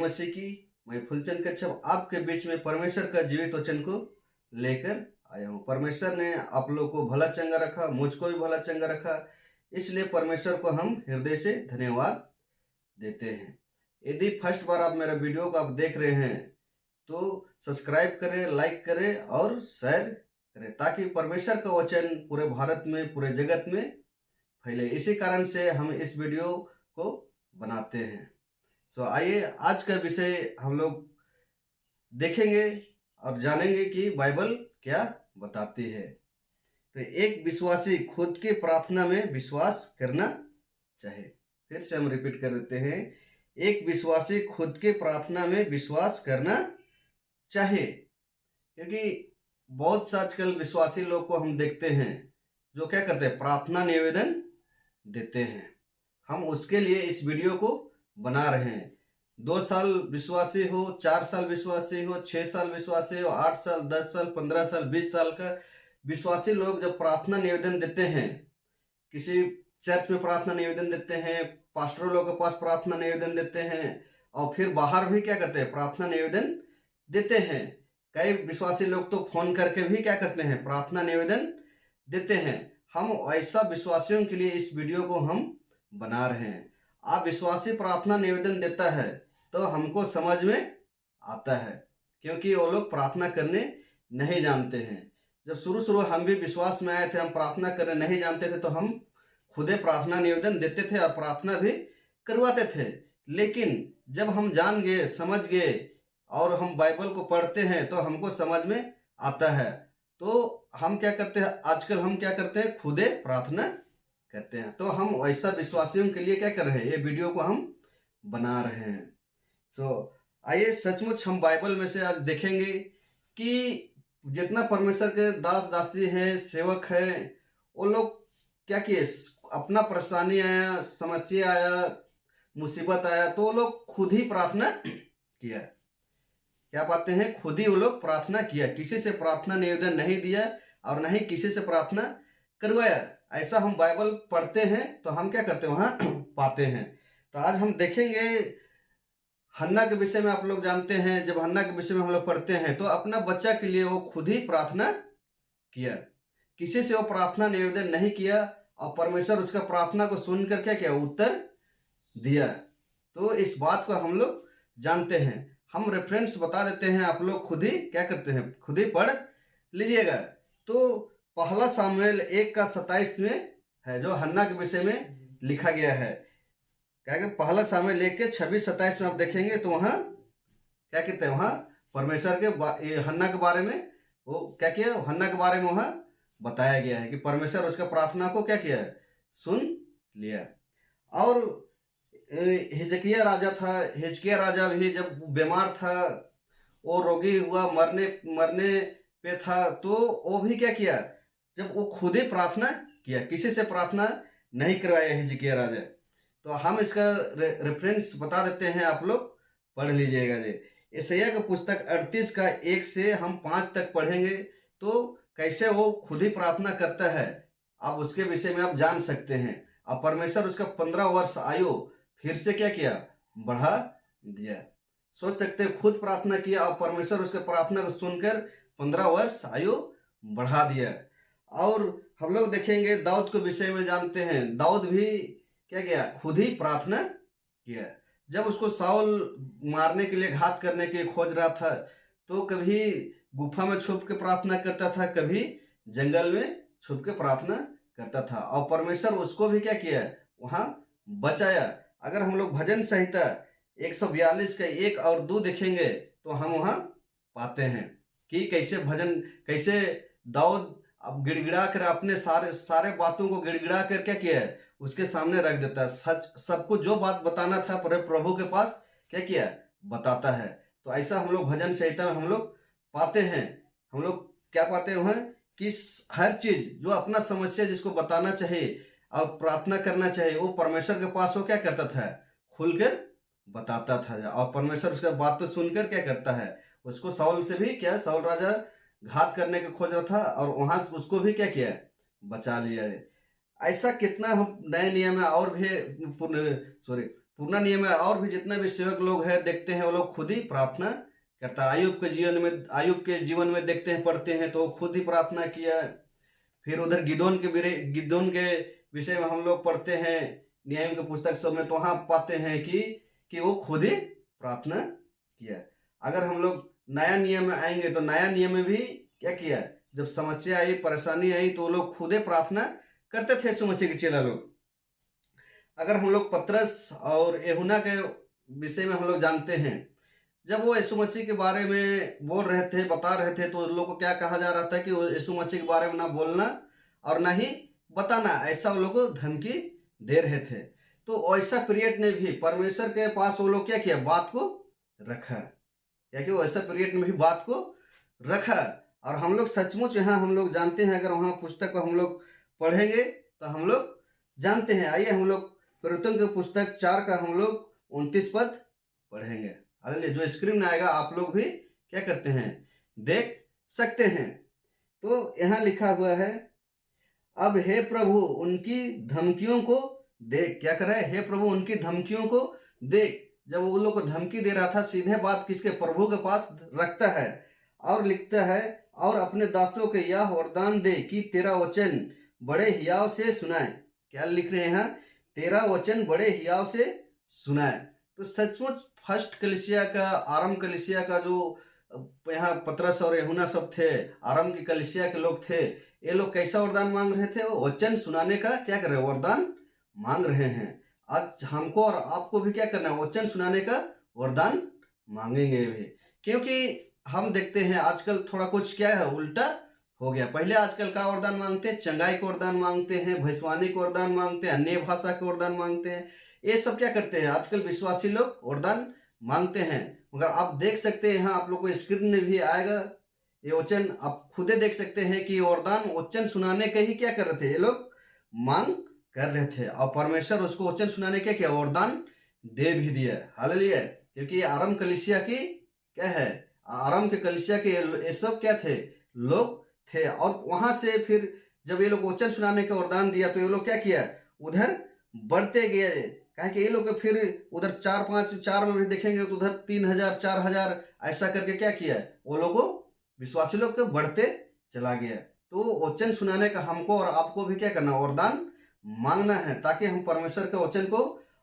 मसीह की। मैं फुलचंद कच्छप आपके बीच में परमेश्वर का जीवित वचन को लेकर आया हूँ। परमेश्वर ने आप लोगों को भला चंगा रखा, मुझको भी भला चंगा रखा, इसलिए परमेश्वर को हम हृदय से धन्यवाद देते हैं। यदि फर्स्ट बार आप मेरा वीडियो को आप देख रहे हैं तो सब्सक्राइब करें, लाइक करें और शेयर करें, ताकि परमेश्वर का वचन पूरे भारत में, पूरे जगत में फैले। इसी कारण से हम इस वीडियो को बनाते हैं। आइए आज का विषय हम लोग देखेंगे और जानेंगे कि बाइबल क्या बताती है। तो एक विश्वासी खुद की प्रार्थना में विश्वास करना चाहे। फिर से हम रिपीट कर देते हैं, एक विश्वासी खुद की प्रार्थना में विश्वास करना चाहे। क्योंकि बहुत से आजकल विश्वासी लोग को हम देखते हैं जो क्या करते हैं, प्रार्थना निवेदन देते हैं। हम उसके लिए इस वीडियो को बना रहे हैं। 2 साल विश्वासी हो, 4 साल विश्वासी हो, 6 साल विश्वासी हो, 8 साल, 10 साल, 15 साल, 20 साल का विश्वासी लोग जब प्रार्थना निवेदन देते हैं, किसी चर्च में प्रार्थना निवेदन देते हैं, पास्टरों लोग के पास प्रार्थना निवेदन देते हैं, और फिर बाहर भी क्या करते हैं, प्रार्थना निवेदन देते हैं। कई विश्वासी लोग तो फोन करके भी क्या करते हैं, प्रार्थना निवेदन देते हैं। हम ऐसा विश्वासियों के लिए इस वीडियो को हम बना रहे हैं। आप विश्वासी प्रार्थना निवेदन देता है तो हमको समझ में आता है, क्योंकि वो लोग प्रार्थना करने नहीं जानते हैं। जब शुरू हम भी विश्वास में आए थे, हम प्रार्थना करने नहीं जानते थे, तो हम खुदे प्रार्थना निवेदन देते थे और प्रार्थना भी करवाते थे। लेकिन जब हम जान गए, समझ गए और हम बाइबल को पढ़ते हैं तो हमको समझ में आता है। तो हम क्या करते हैं, आजकल हम क्या करते हैं, खुदे प्रार्थना करते हैं। तो हम ऐसा विश्वासियों के लिए क्या कर रहे हैं, ये वीडियो को हम बना रहे हैं। आइए सचमुच हम बाइबल में से आज देखेंगे कि जितना परमेश्वर के दास दासी हैं, सेवक हैं, वो लोग क्या किए, अपना परेशानी आया, समस्या आया, मुसीबत आया, तो वो लोग खुद ही प्रार्थना किया। क्या पाते हैं, खुद ही वो लोग प्रार्थना किया, किसी से प्रार्थना निवेदन नहीं दिया और नहीं किसी से प्रार्थना करवाया। ऐसा हम बाइबल पढ़ते हैं तो हम क्या करते हैं, वहाँ पाते हैं। तो आज हम देखेंगे हन्ना के विषय में। आप लोग जानते हैं, जब हन्ना के विषय में हम लोग पढ़ते हैं तो अपना बच्चा के लिए वो खुद ही प्रार्थना किया, किसी से वो प्रार्थना निवेदन नहीं किया, और परमेश्वर उसका प्रार्थना को सुनकर क्या किया, उत्तर दिया। तो इस बात को हम लोग जानते हैं। हम रेफरेंस बता देते हैं, आप लोग खुद ही क्या करते हैं, खुद ही पढ़ लीजिएगा। तो पहला सामुएल 1:27 में है, जो हन्ना के विषय में लिखा गया है। क्या कि पहला सामुएल 1:26-27 में आप देखेंगे तो वहाँ क्या कहते हैं, वहाँ परमेश्वर के हन्ना के बारे में वो क्या किया, हन्ना के बारे में वहाँ बताया गया है कि परमेश्वर उसका प्रार्थना को क्या किया, सुन लिया। और हिजकिया राजा था, हिजकिया राजा भी जब बीमार था, वो रोगी हुआ, मरने पे था, तो वो भी क्या किया, जब वो खुद ही प्रार्थना किया, किसी से प्रार्थना नहीं करवाया हिजकिया राजा। तो हम इसका रेफरेंस बता देते हैं, आप लोग पढ़ लीजिएगा। यशायाह का पुस्तक 38 का 1 से हम 5 तक पढ़ेंगे, तो कैसे वो खुद ही प्रार्थना करता है, आप उसके विषय में आप जान सकते हैं। अब परमेश्वर उसका 15 वर्ष आयु फिर से क्या किया, बढ़ा दिया। सोच सकते हैं, खुद प्रार्थना किया और परमेश्वर उसके प्रार्थना को सुनकर 15 वर्ष आयु बढ़ा दिया। और हम लोग देखेंगे दाऊद के विषय में जानते हैं, दाऊद भी क्या किया, खुद ही प्रार्थना किया। जब उसको शाऊल मारने के लिए, घात करने के लिए खोज रहा था, तो कभी गुफा में छुप के प्रार्थना करता था, कभी जंगल में छुप के प्रार्थना करता था, और परमेश्वर उसको भी क्या किया, वहां बचाया। अगर हम लोग भजन संहिता 142 का 1 और 2 देखेंगे तो हम वहां पाते हैं कि कैसे दाऊद अब गिड़गिड़ा कर अपने सारे बातों को गिड़गिड़ा कर क्या किया है, उसके सामने रख देता है। सच सबको जो बात बताना था प्रभु के पास क्या किया, बताता है। तो ऐसा हम लोग भजन संहिता में हम लोग पाते हैं। हम लोग क्या पाते हैं वहाँ, कि हर चीज जो अपना समस्या जिसको बताना चाहिए और प्रार्थना करना चाहिए, वो परमेश्वर के पास वो क्या करता था, खुलकर बताता था। और परमेश्वर उसका बात तो सुनकर क्या करता है, उसको शाऊल से भी क्या, शाऊल राजा घात करने का खोज रहा था और वहां से उसको भी क्या किया, बचा लिया है। ऐसा कितना हम नए नियम में और भी पुराना नियम है, और भी जितने भी सेवक लोग हैं देखते हैं वो लोग खुद ही प्रार्थना करता है। आयुब के जीवन में देखते हैं, पढ़ते हैं तो वो खुद ही प्रार्थना किया। फिर उधर गिदोन के विषय में हम लोग पढ़ते हैं न्यायों के पुस्तक सब में, तो वहाँ पाते हैं कि वो खुद ही प्रार्थना किया। अगर हम लोग नया नियम में आएंगे तो नया नियम में भी क्या किया, जब समस्या आई, परेशानी आई, तो लोग खुद ही प्रार्थना करते थे, यीशु मसीह के चेला लोग। अगर हम लोग पतरस और यूहन्ना के विषय में हम लोग जानते हैं, जब वो यीशु मसीह के बारे में बोल रहे थे, बता रहे थे, तो लोगों को क्या कहा जा रहा था कि यीशु मसीह के बारे में ना बोलना और ना ही बताना, ऐसा वो लोग को धमकी दे रहे थे। तो ऐसा पीरियड ने भी परमेश्वर के पास वो लोग क्या किया, बात को रखा, क्या कि वैसा पीरियड में भी बात को रखा। और हम लोग सचमुच यहाँ हम लोग जानते हैं, अगर वहाँ पुस्तक को हम लोग पढ़ेंगे तो हम लोग जानते हैं। आइए हम लोग प्रवृत्तियों की पुस्तक 4 का हम लोग 29 पद पढ़ेंगे। अरे जो स्क्रीन में आएगा आप लोग भी क्या करते हैं, देख सकते हैं। तो यहाँ लिखा हुआ है, अब हे प्रभु उनकी धमकियों को देख। क्या कर रहा है, हे प्रभु उनकी धमकियों को देख। जब वो लोग को धमकी दे रहा था, सीधे बात किसके, प्रभु के पास रखता है और लिखता है, और अपने दासों के यह वरदान दे कि तेरा वचन बड़े हियाव से सुनाए। क्या लिख रहे हैं यहाँ, तेरा वचन बड़े हियाव से सुनाए। तो सचमुच फर्स्ट कलीसिया का, आरंभ कलीसिया का जो यहाँ पतरस और यूहन्ना सब थे, आरंभ की कलीसिया के लोग थे, ये लोग कैसा वरदान मांग रहे थे, वो वचन सुनाने का क्या कर रहे हैं, वरदान मांग रहे हैं। आज हमको और आपको भी क्या करना है, वचन सुनाने का वरदान मांगेंगे भी। क्योंकि हम देखते हैं आजकल थोड़ा कुछ क्या है, उल्टा हो गया। पहले आजकल का वरदान मांगते हैं, चंगाई को वरदान मांगते हैं, भविष्यवाणी को वरदान मांगते हैं, अन्य भाषा के वरदान मांगते हैं। ये सब क्या करते हैं, आजकल विश्वासी लोग वरदान मांगते हैं। मगर आप देख सकते हैं यहाँ आप लोग को स्क्रीन में भी आएगा ये वचन, आप खुदे देख सकते हैं कि वरदान वचन सुनाने के ही क्या कर रहे थे, ये लोग मांग कर रहे थे। और परमेश्वर उसको वचन सुनाने के क्या वरदान दे भी दिया। हालेलुया। क्योंकि आरंभ कलीसिया की क्या है, आरंभ के कलीसिया के ये सब क्या थे, लोग थे। और वहां से फिर जब ये लोग वचन सुनाने का वरदान दिया तो ये लोग क्या किया, उधर बढ़ते गए। कहा कि ये लोग फिर उधर 4 में भी देखेंगे तो उधर 3000 4000 ऐसा करके क्या किया, वो लोगों विश्वासी लोग के बढ़ते चला गया। तो वचन सुनाने का हमको और आपको भी क्या करना, वरदान मांगना है, ताकि हम परमेश्वर के वचन को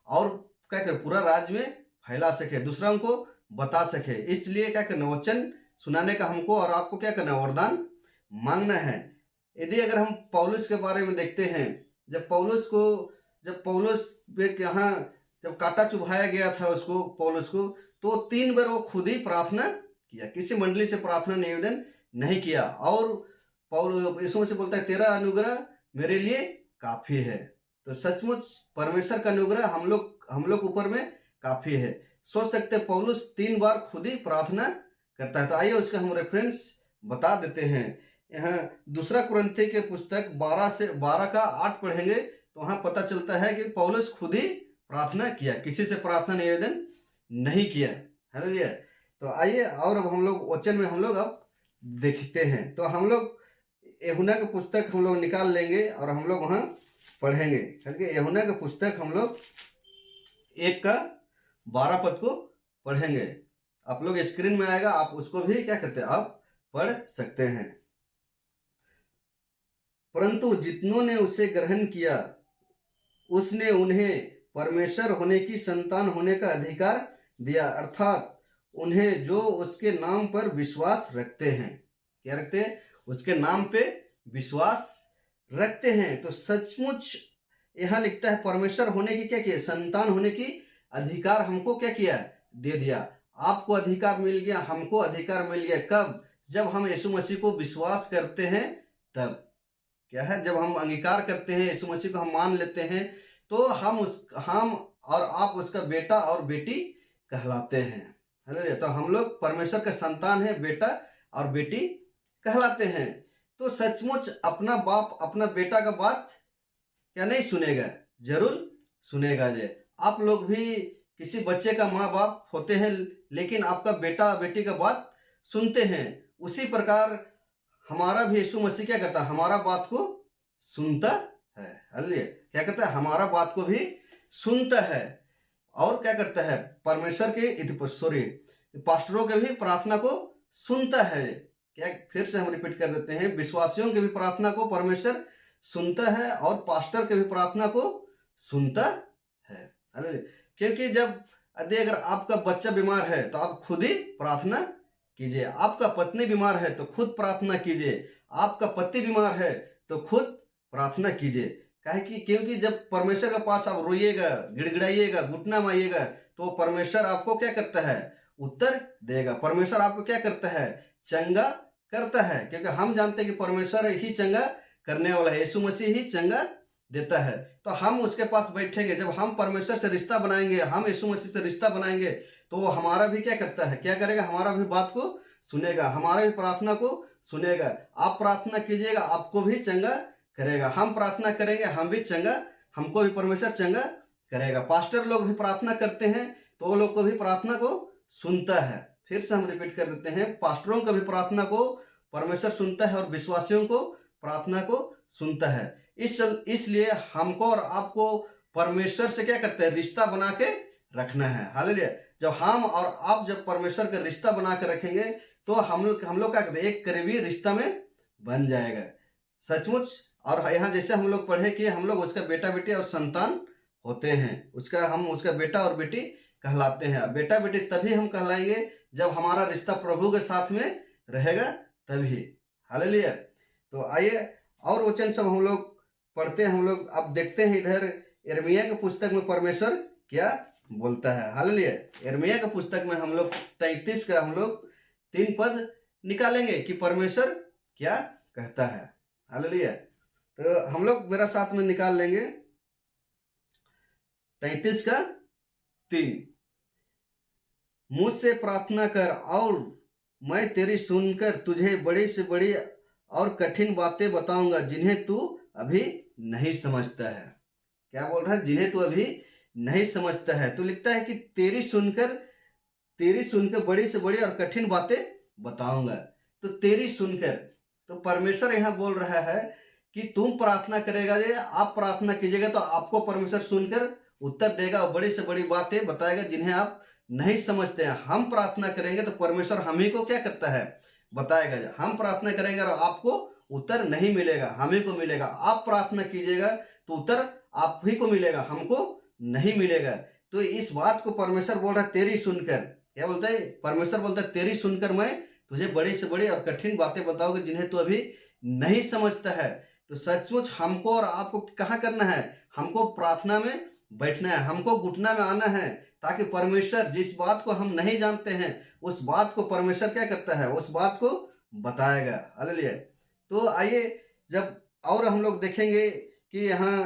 और क्या करें, पूरा राज्य में फैला सके, दूसरों को बता सके। इसलिए क्या करना, वचन सुनाने का हमको और आपको क्या करना, वरदान मांगना है। यदि अगर हम पौलुस के बारे में देखते हैं, जब पौलुस यहाँ जब कांटा चुभाया गया था उसको, पौलुस को, तो 3 बार वो खुद ही प्रार्थना किया, किसी मंडली से प्रार्थना निवेदन नहीं किया। और पौलुस यीशु मसीह बोलता है, तेरा अनुग्रह मेरे लिए काफी है। तो सचमुच परमेश्वर का अनुग्रह हम लोग ऊपर में काफी है। सोच सकते पौलुस 3 बार खुद ही प्रार्थना करता है। तो आइए उसका हम रेफरेंस बता देते हैं। यहाँ दूसरा कुरिन्थी के पुस्तक 12 का 8 पढ़ेंगे तो वहाँ पता चलता है कि पौलुस खुद ही प्रार्थना किया, किसी से प्रार्थना निवेदन नहीं किया। हालेलुया। तो आइए और अब हम लोग वचन में हम लोग अब देखते हैं। तो हम लोग यूहन्ना की पुस्तक हम लोग निकाल लेंगे और हम लोग वहाँ पढ़ेंगे। क्योंकि यूहन्ना की पुस्तक हम लोग 1 का 12 पद को पढ़ेंगे। आप लोग स्क्रीन में आएगा, आप उसको भी क्या करते हैं, आप पढ़ सकते हैं। परंतु जितनों ने उसे ग्रहण किया उसने उन्हें परमेश्वर होने की संतान होने का अधिकार दिया, अर्थात उन्हें जो उसके नाम पर विश्वास रखते हैं। क्या रखते हैं, उसके नाम पे विश्वास रखते हैं। तो सचमुच यहाँ लिखता है परमेश्वर होने की क्या किया, संतान होने की अधिकार हमको क्या किया, दे दिया। आपको अधिकार मिल गया, हमको अधिकार मिल गया। कब, जब हम यीशु मसीह को विश्वास करते हैं तब। क्या है, जब हम अंगीकार करते हैं, यीशु मसीह को हम मान लेते हैं, तो हम और आप उसका बेटा और बेटी कहलाते हैं। है। तो हम लोग परमेश्वर के संतान हैं, बेटा और बेटी कहलाते हैं। तो सचमुच अपना बाप अपना बेटा का बात क्या नहीं सुनेगा, जरूर सुनेगा। आप लोग भी किसी बच्चे का माँ बाप होते हैं, लेकिन आपका बेटा बेटी का बात सुनते हैं। उसी प्रकार हमारा भी यीशु मसीह क्या करता है, हमारा बात को सुनता है। हालेलुया। क्या करता है, हमारा बात को भी सुनता है। और क्या करता है, परमेश्वर के सॉरी पास्टरों के भी प्रार्थना को सुनता है। क्या, फिर से हम रिपीट कर देते हैं, विश्वासियों के भी प्रार्थना को परमेश्वर सुनता है और पास्टर के भी प्रार्थना को सुनता है। क्योंकि जब यदि अगर आपका बच्चा बीमार है तो आप खुद ही प्रार्थना कीजिए, आपका पत्नी बीमार है तो खुद प्रार्थना कीजिए, आपका पति बीमार है तो खुद प्रार्थना कीजिए। काहे कि क्योंकि जब परमेश्वर के पास आप रोइएगा, गिड़गिड़ाइएगा, घुटना मारिएगा तो परमेश्वर आपको क्या करता है, उत्तर देगा। परमेश्वर आपको क्या करता है, चंगा करता है। क्योंकि हम जानते हैं कि परमेश्वर ही चंगा करने वाला है, यीशु मसीह ही चंगा देता है। तो हम उसके पास बैठेंगे, जब हम परमेश्वर से रिश्ता बनाएंगे, हम यीशु मसीह से रिश्ता बनाएंगे तो वो हमारा भी क्या करता है, क्या करेगा, हमारा भी बात को सुनेगा, हमारे भी प्रार्थना को सुनेगा। आप प्रार्थना कीजिएगा, आपको भी चंगा करेगा। हम प्रार्थना करेंगे, हम भी चंगा, हमको भी परमेश्वर चंगा करेगा। पास्टर लोग भी प्रार्थना करते हैं तो वो लोग को भी प्रार्थना को सुनता है। फिर से हम रिपीट कर देते हैं, पास्टरों का भी प्रार्थना को परमेश्वर सुनता है और विश्वासियों को प्रार्थना को सुनता है। इसलिए हमको और आपको परमेश्वर से क्या करते हैं, रिश्ता बना के रखना है। हालेलुया। जब हम और आप जब परमेश्वर का रिश्ता बना के रखेंगे तो हम लोग क्या करते हैं, एक करीबी रिश्ता में बन जाएगा सचमुच। और यहाँ जैसे हम लोग पढ़े कि हम लोग उसका बेटा बेटी और संतान होते हैं, हम उसका बेटा और बेटी कहलाते हैं। बेटा बेटी तभी हम कहलाएंगे जब हमारा रिश्ता प्रभु के साथ में रहेगा, तभी। हालेलुया। तो आइए और वचन सब हम लोग पढ़ते हैं। हम लोग अब देखते हैं इधर यिर्मयाह की पुस्तक में परमेश्वर क्या बोलता है। हालेलुया। यिर्मयाह की पुस्तक में हम लोग 33 का हम लोग 3 पद निकालेंगे कि परमेश्वर क्या कहता है। हालेलुया। तो हम लोग मेरा साथ में निकाल लेंगे 33 का 3। मुझसे प्रार्थना कर और मैं तेरी सुनकर तुझे बड़ी से बड़ी और कठिन बातें बताऊंगा जिन्हें तू अभी नहीं समझता है। क्या बोल रहा है, जिन्हें तू अभी नहीं समझता है। तो लिखता है कि तेरी सुनकर बड़ी से बड़ी और कठिन बातें बताऊंगा। तो तेरी सुनकर, तो परमेश्वर यहाँ बोल रहा है कि तुम प्रार्थना करेगा, आप प्रार्थना कीजिएगा तो आपको परमेश्वर सुनकर उत्तर देगा और बड़ी से बड़ी बातें बताएगा जिन्हें आप नहीं समझते हैं। हम प्रार्थना करेंगे तो परमेश्वर हम ही को क्या करता है, बताएगा। हम प्रार्थना करेंगे और आपको उत्तर नहीं मिलेगा, हम ही को मिलेगा। आप प्रार्थना कीजिएगा तो उत्तर आप ही को मिलेगा, हमको नहीं मिलेगा। तो इस बात को परमेश्वर बोल रहा है तेरी सुनकर। क्या बोलता है परमेश्वर, बोलता है तेरी सुनकर मैं तुझे बड़ी से बड़ी और कठिन बातें बताऊंगा जिन्हें तू अभी नहीं समझता है। तो सचमुच हमको और आपको कहाँ करना है, हमको प्रार्थना में बैठना है, हमको घुटना में आना है, ताकि परमेश्वर जिस बात को हम नहीं जानते हैं उस बात को परमेश्वर क्या करता है, उस बात को बताएगा। हालेलुया। तो आइए जब और हम लोग देखेंगे कि यहाँ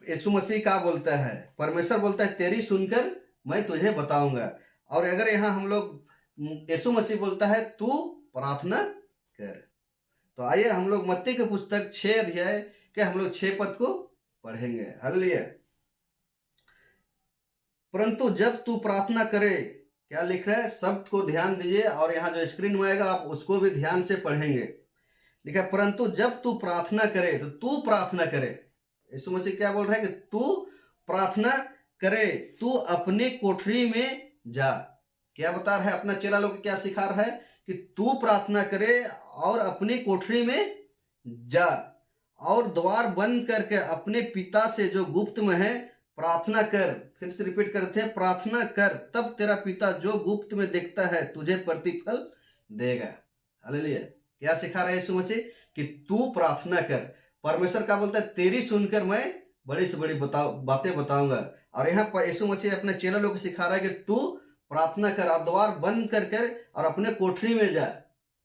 यीशु मसीह क्या बोलता है। परमेश्वर बोलता है तेरी सुनकर मैं तुझे बताऊंगा। और अगर यहाँ हम लोग यीशु मसीह बोलता है तू प्रार्थना कर। तो आइए हम लोग मत्ती की पुस्तक 6 अध्याय के हम लोग 6 पद को पढ़ेंगे। हालेलुया। परंतु जब तू प्रार्थना करे, क्या लिख रहा है, शब्द को ध्यान दीजिए और यहाँ जो स्क्रीन में आएगा आप उसको भी ध्यान से पढ़ेंगे। लिखा है परंतु जब तू प्रार्थना करे, तो तू प्रार्थना करे। यीशु मसीह क्या बोल रहा है कि तू प्रार्थना करे, तू अपनी कोठरी में जा। क्या बता रहा है, अपना चेला लोग क्या सिखा रहा है कि तू प्रार्थना करे और अपनी कोठरी में जा और द्वार बंद करके अपने पिता से जो गुप्त में है प्रार्थना कर। फिर से रिपीट करते हैं, प्रार्थना कर, तब तेरा पिता जो गुप्त में देखता है तुझे प्रतिफल देगा। हालेलुया। क्या सिखा रहा है यीशु मसीह कि तू प्रार्थना कर। परमेश्वर क्या बोलता है, तेरी सुनकर मैं बड़ी से बड़ी बातें बताऊंगा। और यहाँ पर यीशु मसीह अपने चेला लोग को सिखा रहा है कि तू प्रार्थना कर और द्वार बंद कर और अपने कोठरी में जा।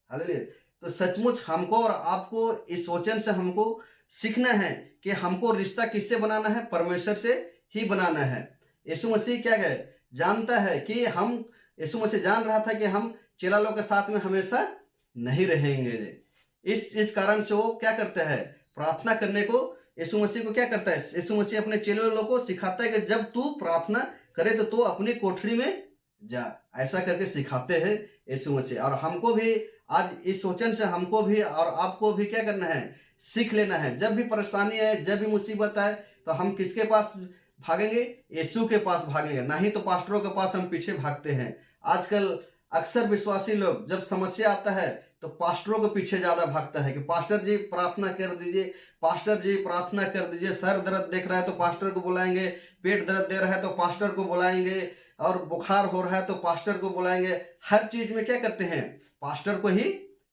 हालेलुया। तो सचमुच हमको और आपको इस वचन से हमको सीखना है कि हमको रिश्ता किससे बनाना है, परमेश्वर से ही बनाना है। यीशु मसीह क्या है, जानता है कि यीशु मसीह जान रहा था कि हम चेला लोग के साथ में हमेशा नहीं रहेंगे। इस कारण से वो क्या करता है, प्रार्थना करने को यीशु मसीह को क्या करता है, यीशु मसीह अपने चेले लोगों को सिखाता है कि जब तू प्रार्थना करे तो तू अपनी कोठरी में जा। ऐसा करके सिखाते हैं यीशु मसीह। और हमको भी आज इस वचन से हमको भी और आपको भी क्या करना है, सीख लेना है। जब भी परेशानी है, जब भी मुसीबत है, तो हम किसके पास भागेंगे? यीशु के पास भागेंगे, नहीं तो पास्टरों के पास हम पीछे भागते हैं। आजकल अक्सर विश्वासी लोग जब समस्या आता है तो पास्टरों के पीछे ज़्यादा भागता है कि पास्टर जी प्रार्थना कर दीजिए, पास्टर जी प्रार्थना कर दीजिए। सर दर्द देख रहा है तो पास्टर को बुलाएंगे, पेट दर्द दे रहा है तो पास्टर को बुलाएंगे, और बुखार हो रहा है तो पास्टर को बुलाएंगे। हर चीज़ में क्या करते हैं? पास्टर को ही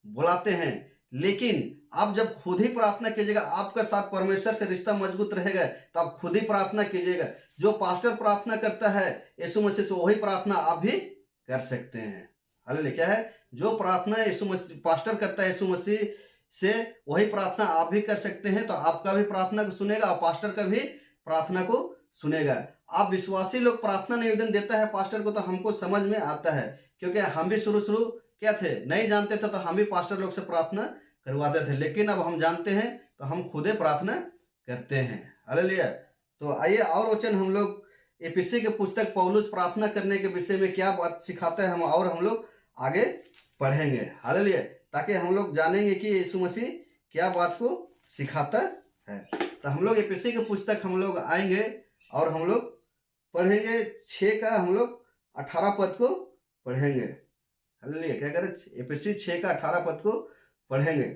बुलाते हैं। लेकिन आप जब खुद ही प्रार्थना कीजिएगा, आपका साथ परमेश्वर से रिश्ता मजबूत रहेगा, तो आप खुद ही प्रार्थना कीजिएगा। जो पास्टर प्रार्थना करता है यीशु मसीह से, वही प्रार्थना आप भी कर सकते हैं। हालेलुया। क्या है? जो प्रार्थना यीशु मसीह पास्टर करता है यीशु मसीह से, वही प्रार्थना आप भी कर सकते हैं। तो आपका भी प्रार्थना को सुनेगा और पास्टर का भी प्रार्थना को सुनेगा। आप विश्वासी लोग प्रार्थना निवेदन देता है पास्टर को, तो हमको समझ में आता है, क्योंकि हम भी शुरू क्या थे, नहीं जानते थे, तो हम भी पास्टर लोग से प्रार्थना करवाते थे। लेकिन अब हम जानते हैं तो हम खुद ही प्रार्थना करते हैं। हालेलुया। तो आइए और वचन हम लोग एफिसी के पुस्तक पौलुस प्रार्थना करने के विषय में क्या बात सिखाता है, हम लोग आगे पढ़ेंगे। हालेलुया। ताकि हम लोग जानेंगे कि यीशु मसीह क्या बात को सिखाता है। तो हम लोग एफिसी के पुस्तक हम लोग आएंगे और हम लोग पढ़ेंगे 6 का हम लोग 18 पद को पढ़ेंगे। हालेलुया। क्या करें? एफिसी 6 का 18 पद को पढ़ेंगे।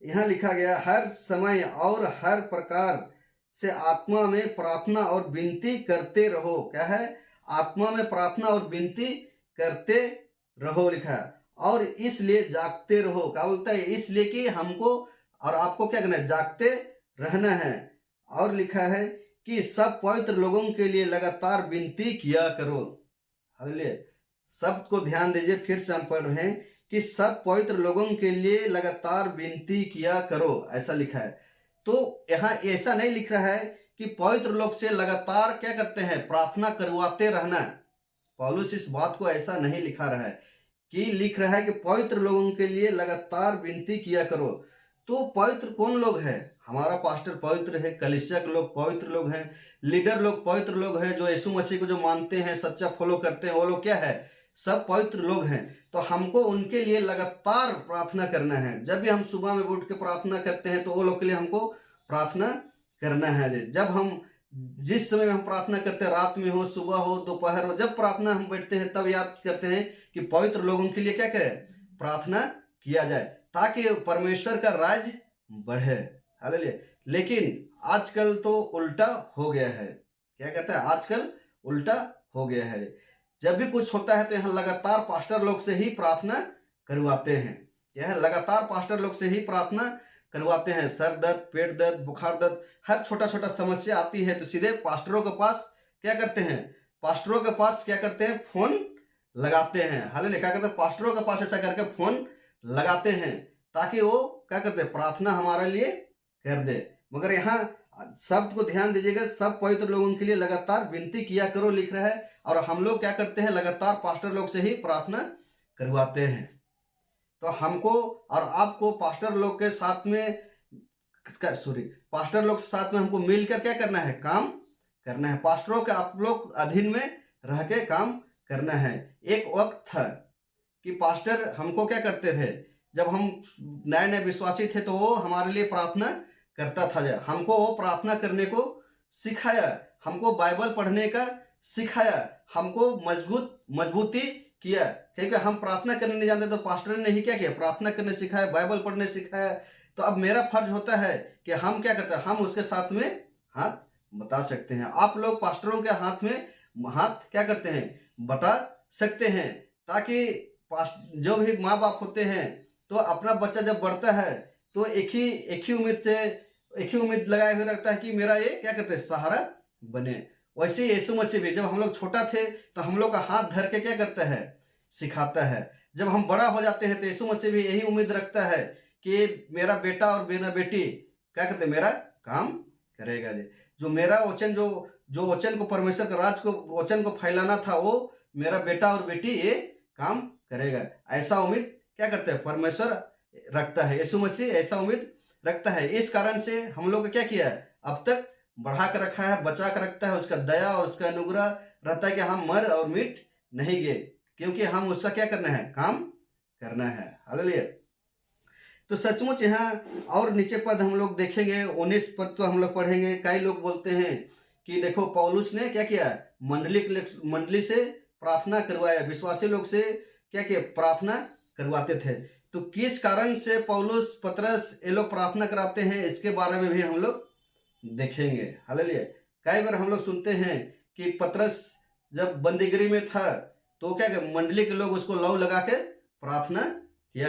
यहाँ लिखा गया, हर समय और हर प्रकार से आत्मा में प्रार्थना और विनती करते रहो। क्या है? आत्मा में प्रार्थना और विनती करते रहो लिखा है। और इसलिए जागते रहो। क्या बोलता है? इसलिए कि हमको और आपको क्या करना है? जागते रहना है। और लिखा है कि सब पवित्र लोगों के लिए लगातार विनती किया करो। हालेलुया। शब्द को ध्यान दीजिए, फिर से हम पढ़ रहे हैं कि सब पवित्र लोगों के लिए लगातार विनती किया करो, ऐसा लिखा है। तो यहाँ ऐसा नहीं लिख रहा है कि पवित्र लोग से लगातार क्या करते हैं? प्रार्थना करवाते रहना। पौलुस इस बात को ऐसा नहीं लिखा रहा है, कि लिख रहा है कि पवित्र लोगों के लिए लगातार विनती किया करो। तो पवित्र कौन लोग हैं? हमारा पास्टर पवित्र है, कलीसिया के लोग पवित्र लोग हैं, लीडर लोग पवित्र लोग हैं, जो यीशु मसीह को जो मानते हैं, सच्चा फॉलो करते हैं, वो लोग क्या है? सब पवित्र लोग हैं। तो हमको उनके लिए लगातार प्रार्थना करना है। जब भी हम सुबह में उठ के प्रार्थना करते हैं तो वो लोग के लिए हमको प्रार्थना करना है। जब हम जिस समय में हम प्रार्थना करते हैं, रात में हो, सुबह हो, दोपहर हो, जब प्रार्थना हम बैठते हैं तब याद करते हैं कि पवित्र लोगों के लिए क्या करें? प्रार्थना किया जाए, ताकि परमेश्वर का राज बढ़े। हालेलुया। लेकिन आजकल तो उल्टा हो गया है। क्या कहता है? आजकल उल्टा हो गया है। जब भी कुछ होता है तो यहाँ लगातार पास्टर लोग से ही प्रार्थना करवाते हैं। यह लगातार पास्टर लोग से ही प्रार्थना करवाते हैं। सर दर्द, पेट दर्द, बुखार दर्द, हर छोटा छोटा समस्या आती है तो सीधे पास्टरों के पास क्या करते हैं? पास्टरों के पास क्या करते हैं? फोन लगाते हैं। हालेलुया। क्या करते हैं? पास्टरों के पास ऐसा करके फोन लगाते हैं, ताकि वो क्या करते हैं? प्रार्थना हमारे लिए कर दे। मगर यहाँ शब्द को ध्यान दीजिएगा, सब पवित्र लोगों के लिए लगातार विनती किया करो लिख रहा है। और हम लोग क्या करते हैं? लगातार पास्टर लोग से ही प्रार्थना करवाते हैं। तो हमको और आपको पास्टर लोग के साथ में पास्टर लोग के साथ में हमको मिलकर क्या करना है? काम करना है। पास्टरों के आप लोग अधीन में रह के काम करना है। एक वक्त था कि पास्टर हमको क्या करते थे, जब हम नए नए विश्वासी थे तो वो हमारे लिए प्रार्थना करता था। हमको वो प्रार्थना करने को सिखाया, हमको बाइबल पढ़ने का सिखाया, हमको मजबूती किया। क्योंकि हम प्रार्थना करने नहीं जानते तो पास्टर ने ही क्या किया? प्रार्थना करने सिखाया, बाइबल पढ़ने सिखाया। तो अब मेरा फर्ज होता है कि हम क्या करते हैं? हम उसके साथ में हाथ बता सकते हैं। आप लोग पास्टरों के हाथ में हाथ क्या करते हैं? बता सकते हैं, ताकि जो भी माँ बाप होते हैं तो अपना बच्चा जब बढ़ता है तो एक ही उम्मीद लगाए हुए रखता है कि मेरा ये क्या करते हैं? सहारा बने। वैसे यीशु मसीह भी जब हम लोग छोटा थे तो हम लोग का हाथ धर के क्या करता है? सिखाता है। जब हम बड़ा हो जाते हैं तो यीशु मसीह भी यही उम्मीद रखता है कि मेरा बेटा और मेरा बेटी क्या करते हैं? मेरा काम करेगा। जो मेरा वचन जो वचन को, परमेश्वर के राज को, वचन को फैलाना था, वो मेरा बेटा और बेटी ये काम करेगा। ऐसा उम्मीद क्या करता है? परमेश्वर रखता है। यीशु मसीह ऐसा उम्मीद रखता है। इस कारण से हम लोग क्या किया है? अब तक बढ़ा कर रखा है, बचा कर रखता है। उसका दया और उसका अनुग्रह रहता है कि हम मर और मिट नहीं गए, क्योंकि हम उसका क्या करना है? काम करना है। हालेलुया। तो सचमुच यहाँ और नीचे पद हम लोग देखेंगे, 19 पद को हम लोग पढ़ेंगे। कई लोग बोलते हैं कि देखो पौलुस ने क्या किया, मंडली से प्रार्थना करवाया, विश्वासी लोग से क्या किया, प्रार्थना करवाते थे। तो किस कारण से पौलुस, पतरस ये लोग प्रार्थना कराते हैं, इसके बारे में भी हम लोग देखेंगे। हालेलुया। कई बार हम लोग सुनते हैं कि पतरस जब बंदीगिरी में था तो क्या मंडली के लोग उसको लौ लगा के प्रार्थना किया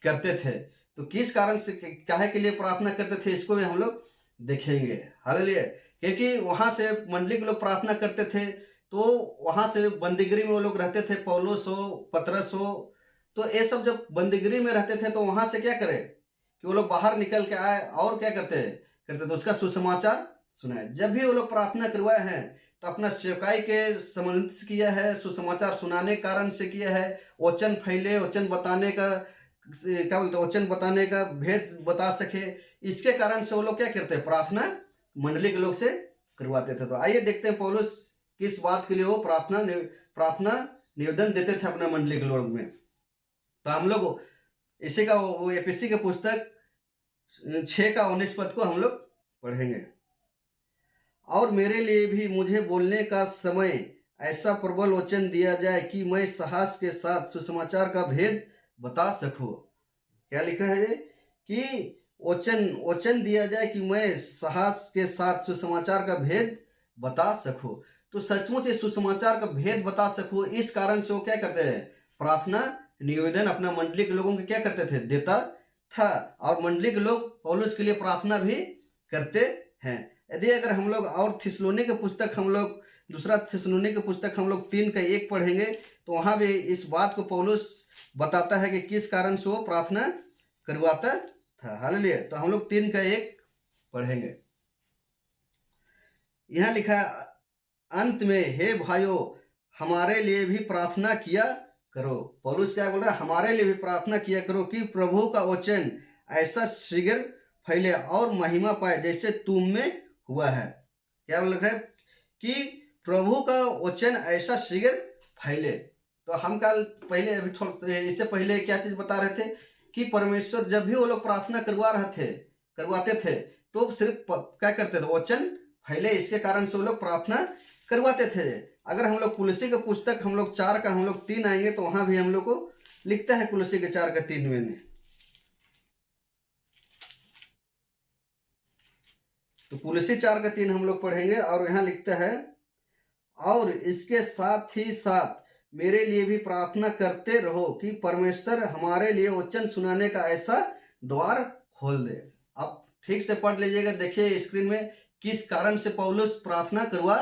करते थे। तो किस कारण से, काहे के लिए प्रार्थना करते थे, इसको भी हम लोग देखेंगे। हालेलुया। क्योंकि वहां से मंडली के लोग प्रार्थना करते थे, तो वहां से बंदीगिरी में वो लोग रहते थे, पौलुस हो, पतरस हो, तो ये सब जब बंदीगिरी में रहते थे तो वहां से क्या करे कि वो लोग बाहर निकल के आए और क्या करते थे, उसका सुसमाचार सुनाए। जब भी वो लोग प्रार्थना करवाए हैं तो अपना सेवकाई के संबंधित से किया है, सुसमाचार सुनाने के कारण से किया है, वचन फैले, वचन बताने का, क्या बोलते, वचन बताने का भेद बता सके, इसके कारण से वो लोग क्या करते हैं, प्रार्थना मंडली के लोग से करवाते थे। तो आइए देखते हैं पौलुस किस बात के लिए वो प्रार्थना निवेदन देते थे अपना मंडली के लोग में। तो हम लोग इसी का वो एफएससी के पुस्तक 6 का 19 पद को हम लोग पढ़ेंगे। और मेरे लिए भी मुझे बोलने का समय ऐसा प्रबल वचन दिया जाए कि मैं साहस के साथ सुसमाचार का भेद बता सकूं। क्या लिखा है कि वचन दिया जाए कि मैं साहस के साथ सुसमाचार का भेद बता सकूं। तो सचमुच इस सुसमाचार का भेद बता सकूं, इस कारण से वो क्या करते हैं, प्रार्थना निवेदन अपना मंडली के लोगों के क्या करते थे, देता था। और मंडली के लोग पौलुस के लिए प्रार्थना भी करते हैं। यदि अगर हम लोग और थिस्सलुनी के पुस्तक, हम लोग दूसरा थिस्सलुनी के पुस्तक हम लोग 3 का 1 पढ़ेंगे, तो वहां भी इस बात को पौलुस बताता है कि किस कारण से वो प्रार्थना करवाता था। हालेलुया। तो हम लोग 3 का 1 पढ़ेंगे। यहाँ लिखा अंत में, हे भाइयों हमारे लिए भी प्रार्थना किया करो। पौलुस क्या बोल रहा है, हमारे लिए भी प्रार्थना किया करो कि प्रभु का वचन ऐसा शीघ्र फैले और महिमा पाए जैसे तुम में हुआ है। क्या बोल रहा है कि प्रभु का वचन ऐसा शीघ्र फैले। तो हम कल पहले, अभी थोड़ा इससे पहले क्या चीज बता रहे थे कि परमेश्वर जब भी वो लोग प्रार्थना करवाते थे तो सिर्फ क्या करते थे, वचन फैले, इसके कारण से वो लोग प्रार्थना करवाते थे। अगर हम लोग कुलसी का पुस्तक हम लोग 4 का हम लोग 3 आएंगे तो वहां भी हम लोग को लिखता है कुलसी के 4 का 3 में। तो कुलसी 4 का 3 हम लोग पढ़ेंगे और यहाँ लिखता है, और इसके साथ ही साथ मेरे लिए भी प्रार्थना करते रहो कि परमेश्वर हमारे लिए वचन सुनाने का ऐसा द्वार खोल दे। आप ठीक से पढ़ लीजिएगा, देखिए स्क्रीन में किस कारण से पौलुस प्रार्थना करवा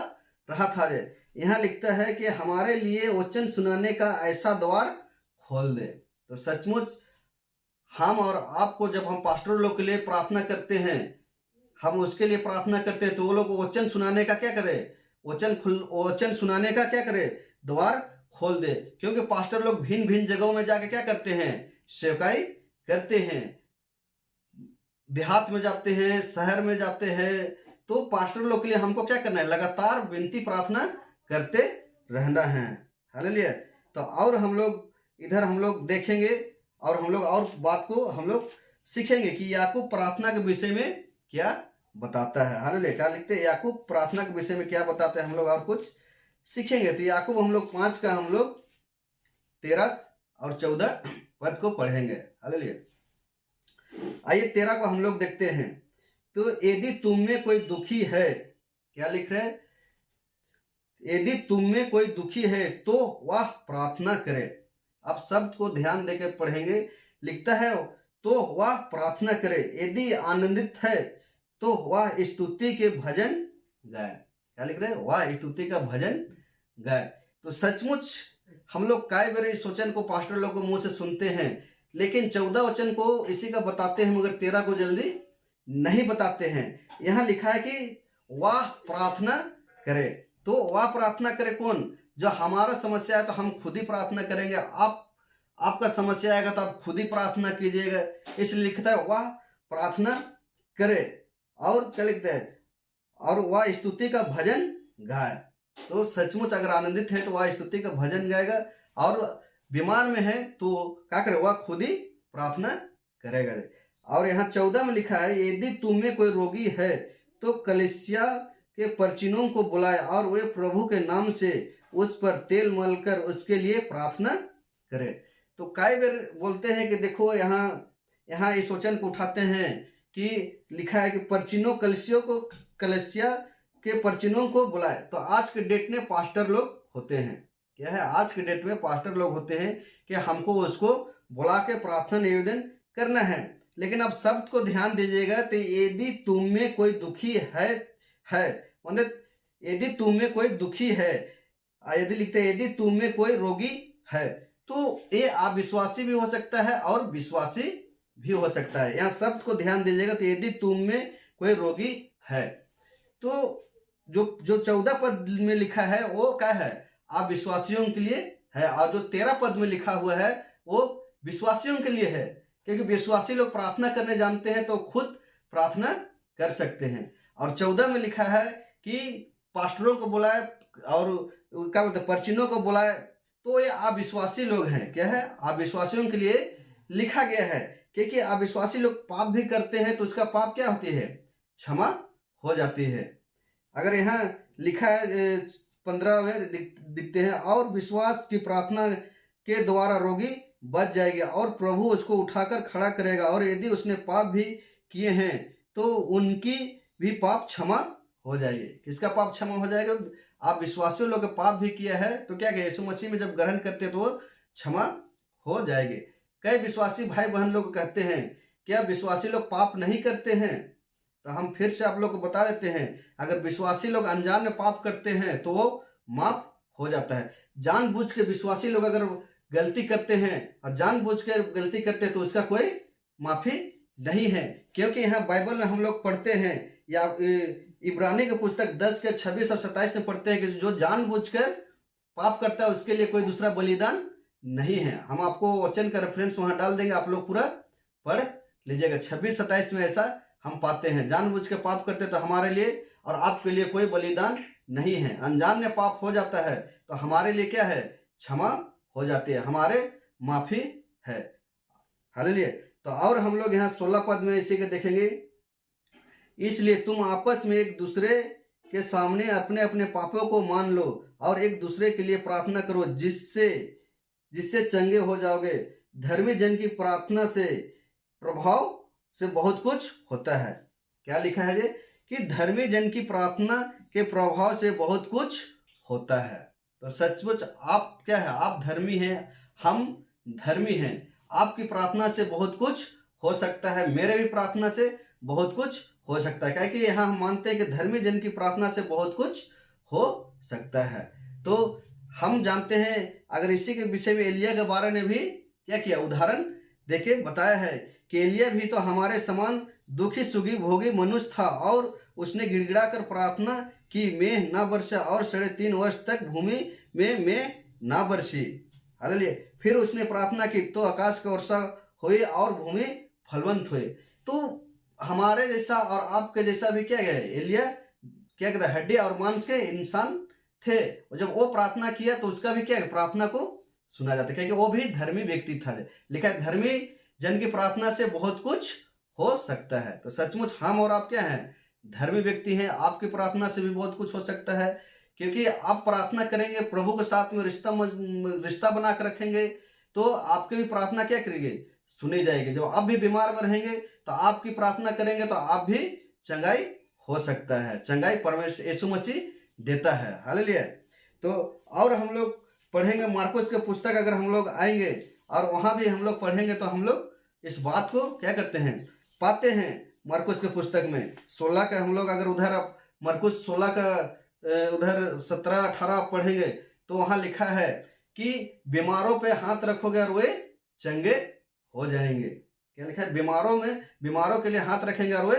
रहा था। यहाँ लिखता है कि हमारे लिए वचन सुनाने का ऐसा द्वार खोल दे। तो सचमुच हम और आपको जब हम पास्टर लोग के लिए प्रार्थना करते हैं, हम उसके लिए प्रार्थना करते हैं, तो वो लोग वचन सुनाने का क्या करे, वचन सुनाने का क्या करे, द्वार खोल दे। क्योंकि पास्टर लोग भिन्न भिन्न जगहों में जाके क्या करते हैं, सेवकाई करते हैं, देहात में जाते हैं, शहर में जाते हैं। तो पास्टर लोग के लिए हमको क्या करना है, लगातार विनती प्रार्थना करते रहना है। हालेलुया। तो और हम लोग इधर हम लोग देखेंगे और हम लोग और बात को हम लोग सीखेंगे कि याकूब प्रार्थना के विषय में क्या बताता है। हालेलुया। क्या लिखते हैं, याकूब प्रार्थना के विषय में क्या बताते हैं, हम लोग और कुछ सीखेंगे। तो याकूब हम लोग 5 का हम लोग 13 और 14 पद को पढ़ेंगे। हालेलुया। आइए 13 को हम लोग देखते हैं। तो यदि तुम में कोई दुखी है, क्या लिख रहे हैं, यदि तुम में कोई दुखी है तो वह प्रार्थना करे। अब शब्द को ध्यान देकर पढ़ेंगे। लिखता है तो वह प्रार्थना करे, यदि आनंदित है तो वह स्तुति के भजन गाए। क्या लिख रहे हैं, वह स्तुति का भजन गाए। तो सचमुच हम लोग कई बार इस वचन को पास्टर लोग को मुंह से सुनते हैं, लेकिन 14 वचन को इसी का बताते हैं, मगर 13 को जल्दी नहीं बताते हैं। यहाँ लिखा है कि वह प्रार्थना करे। तो वह प्रार्थना करे कौन, जो हमारा समस्या है तो हम खुद ही प्रार्थना करेंगे, आपका समस्या आएगा तो आप खुद ही प्रार्थना कीजिएगा। इसलिए लिखता है वह प्रार्थना करे। और क्या लिखता है, और वह स्तुति का भजन गाए। तो सचमुच अगर आनंदित है तो वह स्तुति का भजन गाएगा, और बीमार में है तो क्या करे, वह खुद ही प्रार्थना करेगा। और यहाँ 14 में लिखा है, यदि तुम में कोई रोगी है तो कलीसिया के परचीनों को बुलाए और वे प्रभु के नाम से उस पर तेल मलकर उसके लिए प्रार्थना करे। तो कई बार बोलते हैं कि देखो यहाँ यहाँ इस वचन को उठाते हैं कि लिखा है कि परचीनों कलीसिया के परचीनों को बुलाए। तो आज के डेट में पास्टर लोग होते हैं, क्या है, आज के डेट में पास्टर लोग होते हैं कि हमको उसको बुला के प्रार्थना निवेदन करना है। लेकिन अब शब्द को ध्यान दीजिएगा, तो यदि तुम में कोई दुखी है मतलब यदि तुम में कोई दुखी है, यदि लिखते हैं यदि तुम में कोई रोगी है, तो ये अविश्वासी भी हो सकता है और विश्वासी भी हो सकता है। यहाँ शब्द को ध्यान दीजिएगा, तो यदि तुम में कोई रोगी है, तो जो 14 पद में लिखा है वो क्या है, अविश्वासियों के लिए है, और जो 13 पद में लिखा हुआ है वो विश्वासियों के लिए है। क्योंकि विश्वासी लोग प्रार्थना करने जानते हैं तो खुद प्रार्थना कर सकते हैं। और 14 में लिखा है कि पास्टरों को बुलाए और क्या बोलते हैं, परचीनों को बुलाए। तो ये अविश्वासी लोग हैं, क्या है, अविश्वासियों के लिए लिखा गया है। क्योंकि अविश्वासी लोग पाप भी करते हैं तो उसका पाप क्या होती है, क्षमा हो जाती है। अगर यहाँ लिखा है 15 में दिखते हैं, और विश्वास की प्रार्थना के द्वारा रोगी बच जाएगी और प्रभु उसको उठाकर खड़ा करेगा, और यदि उसने पाप भी किए हैं तो उनकी भी पाप क्षमा हो जाएगी। किसका पाप क्षमा हो जाएगा, आप विश्वासियों लोग पाप भी किया है तो क्या यीशु मसीह में जब ग्रहण करते तो वो क्षमा हो जाएंगे। कई विश्वासी भाई बहन लोग कहते हैं क्या विश्वासी लोग पाप नहीं करते हैं, तो हम फिर से आप लोग को बता देते हैं, अगर विश्वासी लोग अनजान में पाप करते हैं तो वो माफ हो जाता है। जानबूझ के विश्वासी लोग अगर गलती करते हैं और जानबूझ के गलती करते हैं तो उसका कोई माफी नहीं है। क्योंकि यहाँ बाइबल में हम लोग पढ़ते हैं, या इब्रानी की पुस्तक 10 के 26 और 27 में पढ़ते हैं कि जो जानबूझकर पाप करता है उसके लिए कोई दूसरा बलिदान नहीं है। हम आपको वचन का रेफरेंस वहां डाल देंगे, आप लोग पूरा पढ़ लीजिएगा। 26-27 में ऐसा हम पाते हैं, जानबूझ के पाप करते तो हमारे लिए और आपके लिए कोई बलिदान नहीं है। अनजान में पाप हो जाता है तो हमारे लिए क्या है, क्षमा हो जाती है, हमारे माफी है। हालेलुया। तो और हम लोग यहाँ 16 पद में इसी के देखेंगे, इसलिए तुम आपस में एक दूसरे के सामने अपने अपने पापों को मान लो और एक दूसरे के लिए प्रार्थना करो, जिससे चंगे हो जाओगे। धर्मी जन की प्रार्थना से प्रभाव से बहुत कुछ होता है। क्या लिखा है ये, कि धर्मी जन की प्रार्थना के प्रभाव से बहुत कुछ होता है। तो सचमुच आप क्या है, आप धर्मी हैं, हम धर्मी हैं। आपकी प्रार्थना से बहुत कुछ हो सकता है, मेरे भी प्रार्थना से बहुत कुछ हो सकता है। क्या कि यहाँ हम मानते हैं कि धर्मी जन की प्रार्थना से बहुत कुछ हो सकता है। तो हम जानते हैं, अगर इसी के विषय में एलिया के बारे में भी क्या किया, उदाहरण देके बताया है कि एलिया भी तो हमारे समान दुखी सुखी भोगी मनुष्य था, और उसने गिड़गिड़ा कर प्रार्थना कि मेघ ना बरसा, और 3.5 वर्ष तक भूमि में मेघ ना बरसी। हालेलुया। फिर उसने प्रार्थना की तो आकाश की वर्षा हुई और भूमि फलवंत हुई। तो हमारे जैसा और आपके जैसा भी क्या है, एलिया क्या कहता है, हड्डी और मांस के इंसान थे। और जब वो प्रार्थना किया तो उसका भी क्या है, प्रार्थना को सुना जाता है, क्योंकि वो भी धर्मी व्यक्ति था। लिखा है धर्मी जन की प्रार्थना से बहुत कुछ हो सकता है। तो सचमुच हम और आप क्या हैं, धर्मी व्यक्ति हैं। आपकी प्रार्थना से भी बहुत कुछ हो सकता है, क्योंकि आप प्रार्थना करेंगे, प्रभु के साथ में रिश्ता बना कर रखेंगे, तो आपकी भी प्रार्थना क्या करेंगे, सुनी जाएगी। जब आप भी बीमार में रहेंगे तो आपकी प्रार्थना करेंगे तो आप भी चंगाई हो सकता है। चंगाई परमेश्वर यीशु मसीह देता है। हालेलुया। तो और हम लोग पढ़ेंगे मार्कुस के पुस्तक, अगर हम लोग आएंगे और वहां भी हम लोग पढ़ेंगे तो हम लोग इस बात को क्या करते हैं, पाते हैं। मार्कुस के पुस्तक में 16 का हम लोग अगर उधर आप मार्कुस 16 का उधर 17-18 पढ़ेंगे तो वहां लिखा है कि बीमारों पे हाथ रखोगे और वे चंगे हो जाएंगे। क्या लिखा है, बीमारों के लिए हाथ रखेंगे और वे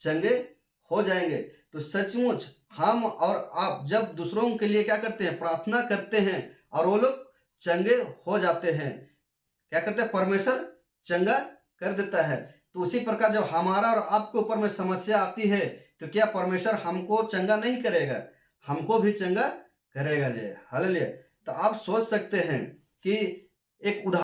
चंगे हो जाएंगे। तो सचमुच हम और आप जब दूसरों के लिए क्या करते हैं, प्रार्थना करते हैं और वो लोग चंगे हो जाते हैं, क्या करते हैं, परमेश्वर चंगा कर देता है। तो उसी प्रकार जब हमारा और आपके ऊपर में समस्या आती है तो क्या परमेश्वर हमको चंगा नहीं करेगा, हमको भी चंगा करेगा। जय हालेलुया। तो आप सोच सकते हैं कि एक उदाहरण